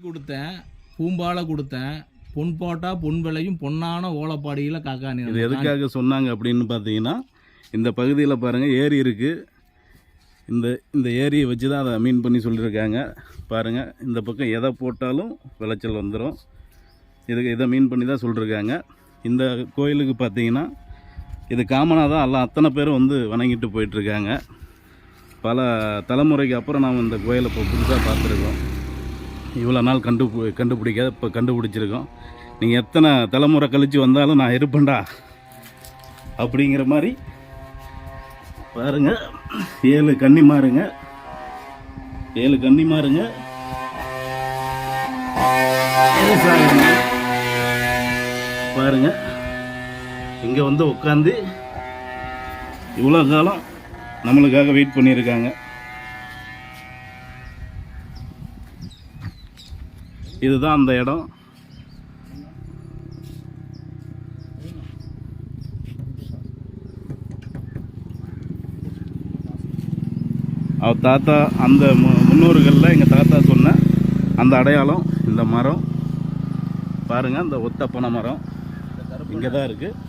கொடுத்தேன், பூம்பாலை கொடுத்தேன், பொன் போட்டா பொன் விளையும் பொன்னான ஓலப்பாடியில் காக்காணி. இது எதுக்காக சொன்னாங்க அப்படின்னு பார்த்தீங்கன்னா, இந்த பகுதியில் பாருங்கள் ஏரி இருக்குது. இந்த ஏரியை வச்சு தான் அதை மீன் பண்ணி சொல்லியிருக்காங்க. பாருங்கள், இந்த பக்கம் எதை போட்டாலும் விளைச்சல் வந்துடும். இதை மீன் பண்ணி தான் சொல்லியிருக்காங்க. இந்த கோயிலுக்கு பார்த்தீங்கன்னா இது காமனாக தான் எல்லாம் அத்தனை பேரும் வந்து வணங்கிட்டு போயிட்டுருக்காங்க. பல தலைமுறைக்கு அப்புறம் நாம் இந்த கோயிலை இப்போ புதுசாக பார்த்துருக்கோம். இவ்வளோ நாள் கண்டுபிடிக்காத இப்போ கண்டுபிடிச்சிருக்கோம். நீங்கள் எத்தனை தலைமுறை கழித்து வந்தாலும் நான் இருப்பேன்டா அப்படிங்கிற மாதிரி பாருங்கள். 7 கன்னிமாருங்க, 7 கன்னிமாருங்க. பாருங்க, இங்கே வந்து உட்காந்து இவ்வளோ காலம் நம்மளுக்காக வெயிட் பண்ணியிருக்காங்க. இதுதான் அந்த இடம். அவர் தாத்தா அந்த முன்னோர்களில் எங்கள் தாத்தா சொன்ன அந்த அடையாளம் இந்த மரம் பாருங்கள். அந்த ஒத்த பனை மரம் இங்கே தான் இருக்குது.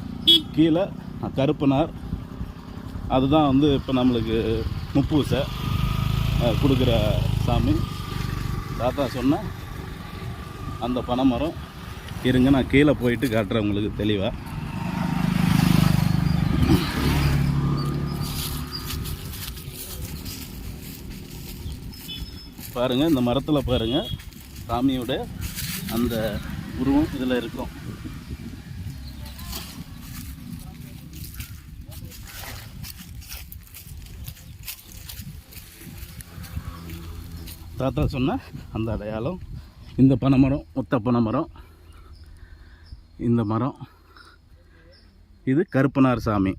கீழே கருப்பனார், அதுதான் வந்து இப்போ நம்மளுக்கு முப்பூசை கொடுக்குற சாமி. தாத்தா சொன்ன அந்த பனை மரம். இருங்க, நான் கீழே போயிட்டு காட்டுறேன் உங்களுக்கு தெளிவாக. பாருங்கள், இந்த மரத்தில் பாருங்கள் சாமியோட அந்த உருவம் இதில் இருக்கும். தாத்தா சொன்ன அந்த அடையாளம் இந்த பனைமரம், ஒத்த பனைமரம். இந்த மரம் இது கருப்பனார் சாமி.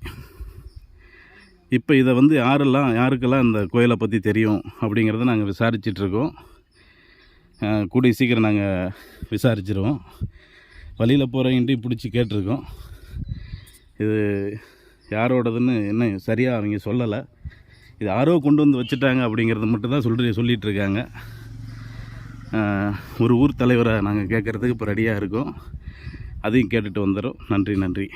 இப்போ இதை வந்து யாருக்கெல்லாம் இந்த கோயிலை பற்றி தெரியும் அப்படிங்கிறத நாங்கள் விசாரிச்சிட்ருக்கோம். கூடிய சீக்கிரம் நாங்கள் விசாரிச்சிருவோம். வழியில் போகிறவங்கிட்டையும் பிடிச்சி கேட்டிருக்கோம். இது யாரோடதுன்னு இன்னும் சரியாக அவங்க சொல்லலை. இது யாரோ கொண்டு வந்து வச்சுட்டாங்க அப்படிங்கிறத மட்டும்தான் சொல்லிகிட்டு இருக்காங்க. ஒரு ஊர் தலைவரை நாங்கள் கேட்குறதுக்கு இப்போ ரெடியாக இருக்கோம். அதையும் கேட்டுட்டு வந்துடும். நன்றி.